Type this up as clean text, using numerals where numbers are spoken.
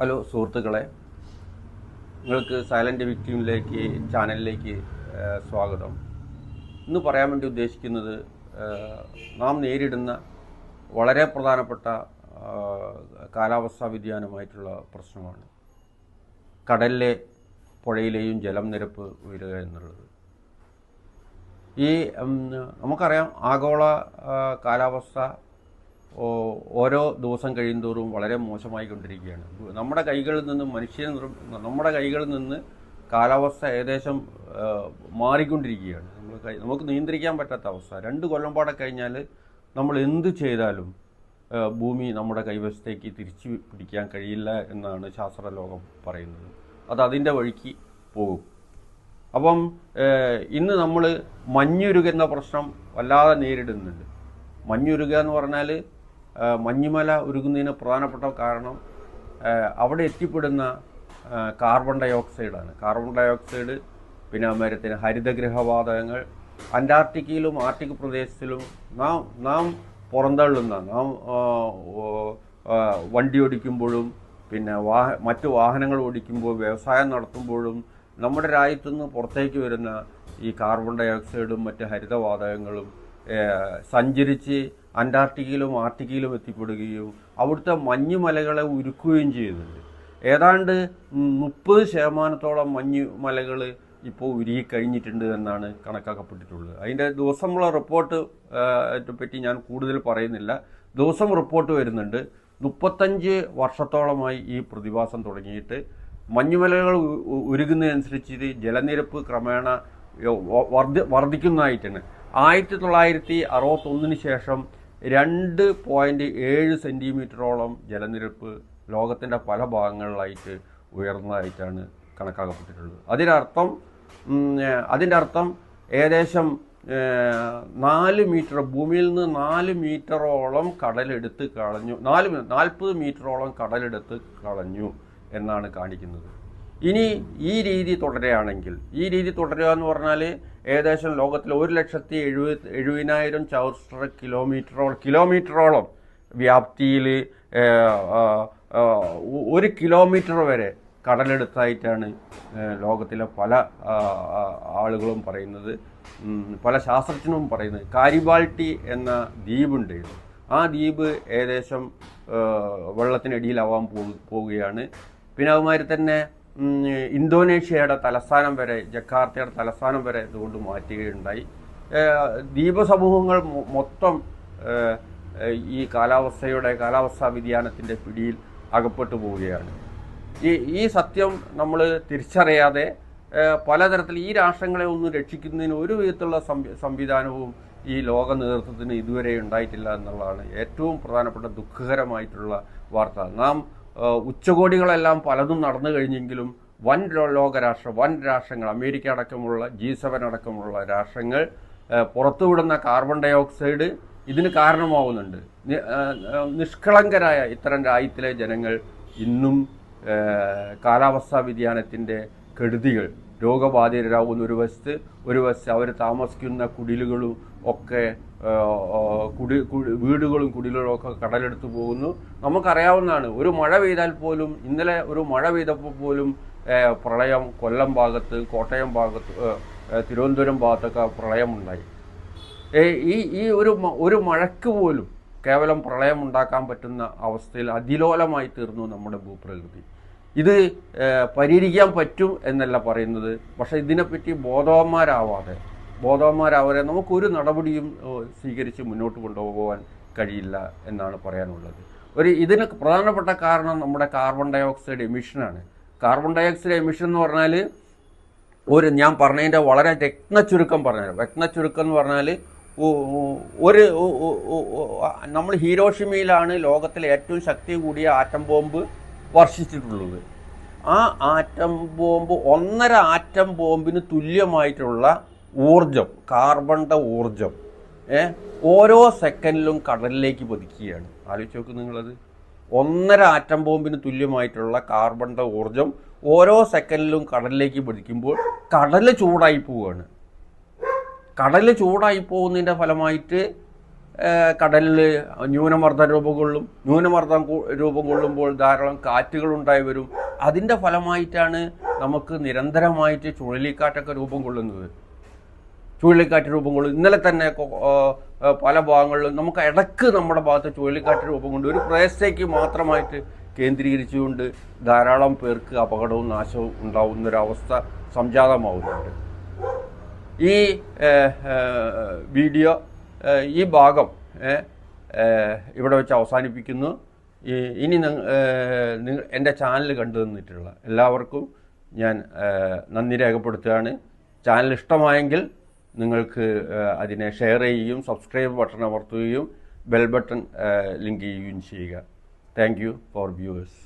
Hello സുഹൃത്തുക്കളെ, നിങ്ങൾക്ക് silent വിക്ടിമിലേക്ക് ചാനലിലേക്ക് സ്വാഗതം. ഇന്ന് പറയാൻ വേണ്ടി ഉദ്ദേശിക്കുന്നത് നാം നേരിടുന്ന വളരെ പ്രധാനപ്പെട്ട കാലാവസ്ഥാ വ്യതിയാനമായിട്ടുള്ള പ്രശ്നമാണ്. കടലിലെ പുഴയിലെയും ജലം നിരപ്പ് ഉയരുക എന്നുള്ളത്. നമുക്കറിയാം, ആഗോള കാലാവസ്ഥ ഓരോ ദിവസം കഴിയുന്തോറും വളരെ മോശമായിക്കൊണ്ടിരിക്കുകയാണ്. നമ്മുടെ കൈകളിൽ നിന്ന് നമ്മുടെ കൈകളിൽ നിന്ന് കാലാവസ്ഥ ഏകദേശം മാറിക്കൊണ്ടിരിക്കുകയാണ്. നമുക്ക് നിയന്ത്രിക്കാൻ പറ്റാത്ത അവസ്ഥ. 2 കൊല്ലം പാടെ കഴിഞ്ഞാൽ നമ്മൾ എന്ത് ചെയ്താലും ഭൂമി നമ്മുടെ കൈവശത്തേക്ക് തിരിച്ചു പിടിക്കാൻ കഴിയില്ല എന്നാണ് ശാസ്ത്രലോകം പറയുന്നത്. അത് അതിൻ്റെ വഴിക്ക് പോകും. അപ്പം ഇന്ന് നമ്മൾ മഞ്ഞുരുകുന്ന പ്രശ്നം വല്ലാതെ നേരിടുന്നുണ്ട്. മഞ്ഞുരുക എന്ന് പറഞ്ഞാൽ മഞ്ഞുമല ഉരുകുന്നതിന് പ്രധാനപ്പെട്ട കാരണം അവിടെ എത്തിപ്പെടുന്ന കാർബൺ ഡൈ ഓക്സൈഡാണ്. കാർബൺ ഡൈ ഓക്സൈഡ്, പിന്നെ മരത്തിന് ഹരിതഗൃഹവാതകങ്ങൾ അന്റാർട്ടിക്കയിലും ആർട്ടിക് പ്രദേശത്തിലും നാം പുറന്തള്ളുന്ന വണ്ടി ഓടിക്കുമ്പോഴും പിന്നെ മറ്റു വാഹനങ്ങൾ ഓടിക്കുമ്പോൾ വ്യവസായം നടത്തുമ്പോഴും നമ്മുടെ രാജ്യത്തുനിന്ന് പുറത്തേക്ക് വരുന്ന ഈ കാർബൺ ഡൈ ഓക്സൈഡും മറ്റ് ഹരിതവാതകങ്ങളും സഞ്ചരിച്ച് അന്റാർട്ടിക്കയിലും ആർട്ടിക്കയിലും എത്തിപ്പെടുകയും അവിടുത്തെ മഞ്ഞുമലകളെ ഉരുക്കുകയും ചെയ്യുന്നുണ്ട്. ഏതാണ്ട് 30% മഞ്ഞുമലകൾ ഇപ്പോൾ ഉരുകിക്കഴിഞ്ഞിട്ടുണ്ട് എന്നാണ് കണക്കാക്കപ്പെട്ടിട്ടുള്ളത്. അതിൻ്റെ ദിവസമുള്ള റിപ്പോർട്ട് പറ്റി ഞാൻ കൂടുതൽ പറയുന്നില്ല. ദിവസം റിപ്പോർട്ട് വരുന്നുണ്ട്. 35 വർഷത്തോളമായി ഈ പ്രതിഭാസം തുടങ്ങിയിട്ട്. മഞ്ഞുമലകൾ ഉരുകുന്നതനുസരിച്ച് ജലനിരപ്പ് ക്രമേണ വർദ്ധിക്കുന്നതായിട്ടാണ്. 1961 ശേഷം 2.7 സെൻറ്റിമീറ്ററോളം ജലനിരപ്പ് ലോകത്തിൻ്റെ പല ഭാഗങ്ങളിലായിട്ട് ഉയർന്നതായിട്ടാണ് കണക്കാക്കപ്പെട്ടിട്ടുള്ളത്. അതിൻ്റെ അർത്ഥം ഏകദേശം 4 മീറ്റർ, ഭൂമിയിൽ നിന്ന് 4 മീറ്ററോളം കടലെടുത്ത് കളഞ്ഞു, 40 മീറ്ററോളം കടലെടുത്ത് കളഞ്ഞു എന്നാണ് കാണിക്കുന്നത്. ഇനി ഈ രീതി തുടരുകയാണെങ്കിൽ, ഈ രീതി തുടരുക എന്ന് പറഞ്ഞാൽ ഏകദേശം ലോകത്തിൽ 1,70,000 ചതുരശ്ര കിലോമീറ്ററോളം വ്യാപ്തിയിൽ 1 കിലോമീറ്റർ വരെ കടലെടുത്തായിട്ടാണ് ലോകത്തിലെ പല ആളുകളും പറയുന്നത്, പല ശാസ്ത്രജ്ഞരും പറയുന്നത്. കാരിബാൾട്ടി എന്ന ദ്വീപുണ്ട്. ആ ദ്വീപ് ഏകദേശം വെള്ളത്തിനടിയിലാവാൻ പോവുകയാണ്. പിന്നെ അതുമാതിരി തന്നെ ഇന്തോനേഷ്യയുടെ തലസ്ഥാനം വരെ, ജക്കാർത്തയുടെ തലസ്ഥാനം വരെ ഇതുകൊണ്ട് മാറ്റുകയുണ്ടായി. ദ്വീപസമൂഹങ്ങൾ മൊത്തം ഈ കാലാവസ്ഥാ വ്യതിയാനത്തിൻ്റെ പിടിയിൽ അകപ്പെട്ടു പോവുകയാണ്. ഈ സത്യം നമ്മൾ തിരിച്ചറിയാതെ പലതരത്തിൽ ഈ രാഷ്ട്രങ്ങളെ ഒന്ന് രക്ഷിക്കുന്നതിന് ഒരു വിധത്തിലുള്ള സംവിധാനവും ഈ ലോക നേതൃത്വത്തിന് ഇതുവരെ ഉണ്ടായിട്ടില്ല എന്നുള്ളതാണ് ഏറ്റവും പ്രധാനപ്പെട്ട ദുഃഖകരമായിട്ടുള്ള വാർത്ത. നാം ഉച്ചകോടികളെല്ലാം പലതും നടന്നു കഴിഞ്ഞെങ്കിലും വൻ രാഷ്ട്രങ്ങൾ, അമേരിക്ക അടക്കമുള്ള G7 അടക്കമുള്ള രാഷ്ട്രങ്ങൾ പുറത്തുവിടുന്ന കാർബൺ ഡൈ ഓക്സൈഡ് ഇതിന് കാരണമാവുന്നുണ്ട്. നിഷ്കളങ്കരായ ഇത്തരം രാജ്യത്തിലെ ജനങ്ങൾ ഇന്നും കാലാവസ്ഥാ വ്യതിയാനത്തിൻ്റെ കെടുതികൾ, രോഗബാധിതരാകുന്ന ഒരു വശത്ത് അവർ താമസിക്കുന്ന കുടിലുകളും ഒക്കെ വീടുകളും കുടിലുകളും ഒക്കെ കടലെടുത്ത് പോകുന്നു. നമുക്കറിയാവുന്നതാണ്. ഒരു മഴ പെയ്താൽ പോലും, ഇന്നലെ ഒരു മഴ പെയ്തപ്പോൾ പോലും പ്രളയം കൊല്ലം ഭാഗത്ത്, കോട്ടയം ഭാഗത്ത്, തിരുവനന്തപുരം ഭാഗത്തൊക്കെ പ്രളയമുണ്ടായി. ഈ ഒരു മഴയ്ക്ക് പോലും കേവലം പ്രളയം ഉണ്ടാക്കാൻ പറ്റുന്ന അവസ്ഥയിൽ അതിലോലമായി തീർന്നു നമ്മുടെ ഭൂപ്രകൃതി. ഇത് പരിഹരിക്കാൻ പറ്റും എന്നല്ല പറയുന്നത്, പക്ഷേ ഇതിനെപ്പറ്റി ബോധവാന്മാരാവാതെ നമുക്കൊരു നടപടിയും സ്വീകരിച്ച് മുന്നോട്ട് കൊണ്ടുപോകാൻ കഴിയില്ല എന്നാണ് പറയാനുള്ളത്. ഇതിന് പ്രധാനപ്പെട്ട കാരണം നമ്മുടെ കാർബൺ ഡൈ ഓക്സൈഡ് എമിഷനാണ്. കാർബൺ ഡൈ ഓക്സൈഡ് എമിഷൻ എന്ന് പറഞ്ഞാൽ ഞാൻ പറഞ്ഞതിൻ്റെ വളരെ രത്നച്ചുരുക്കം എന്ന് പറഞ്ഞാൽ നമ്മൾ ഹീരോഷിമയിലാണ് ലോകത്തിലെ ഏറ്റവും ശക്തി കൂടിയ ആറ്റം ബോംബ് വർഷിച്ചിട്ടുള്ളത്. ആ ആറ്റം ബോംബ് 1.5 ആറ്റം ബോംബിന് തുല്യമായിട്ടുള്ള ഊർജം, കാർബണിൻ്റെ ഊർജം ഓരോ സെക്കൻഡിലും കടലിലേക്ക് പതിക്കുകയാണ്. ആലോചിച്ച് നോക്ക് നിങ്ങളത്. 1.5 ആറ്റം ബോംബിന് തുല്യമായിട്ടുള്ള കാർബണിൻ്റെ ഊർജം ഓരോ സെക്കൻഡിലും കടലിലേക്ക് പതിക്കുമ്പോൾ കടൽ ചൂടായി പോവുകയാണ്. കടൽ ചൂടായി പോകുന്നതിൻ്റെ ഫലമായിട്ട് കടലിൽ ന്യൂനമർദ്ദം രൂപം കൊള്ളും. ന്യൂനമർദ്ദം രൂപം കൊള്ളുമ്പോൾ ധാരാളം കാറ്റുകൾ ഉണ്ടായി വരും. അതിൻ്റെ ഫലമായിട്ടാണ് നമുക്ക് നിരന്തരമായിട്ട് ചുഴലിക്കാറ്റൊക്കെ രൂപം കൊള്ളുന്നത്. ചുഴലിക്കാറ്റ് രൂപം കൊള്ളും. ഇന്നലെ തന്നെ പല ഭാഗങ്ങളിലും നമുക്ക് ഇടയ്ക്ക് നമ്മുടെ ഭാഗത്ത് ചുഴലിക്കാറ്റ് രൂപം കൊണ്ട് ഒരു പ്രദേശത്തേക്ക് മാത്രമായിട്ട് കേന്ദ്രീകരിച്ചുകൊണ്ട് ധാരാളം പേർക്ക് അപകടവും നാശവും ഉണ്ടാവുന്നൊരവസ്ഥ സംജാതമാവുന്നുണ്ട്. ഈ വീഡിയോ ഈ ഭാഗം ഇവിടെ വെച്ച് അവസാനിപ്പിക്കുന്നു. ഇനി എൻ്റെ ചാനൽ കണ്ടു തന്നിട്ടുള്ള എല്ലാവർക്കും ഞാൻ നന്ദി രേഖപ്പെടുത്തുകയാണ്. ചാനൽ ഇഷ്ടമായെങ്കിൽ നിങ്ങൾക്ക് അതിനെ ഷെയർ ചെയ്യുകയും സബ്സ്ക്രൈബ് ബട്ടൺ അമർത്തുകയും ബെൽ ബട്ടൺ ലിങ്ക് ചെയ്യുകയും ചെയ്യുക. Thank you for viewers.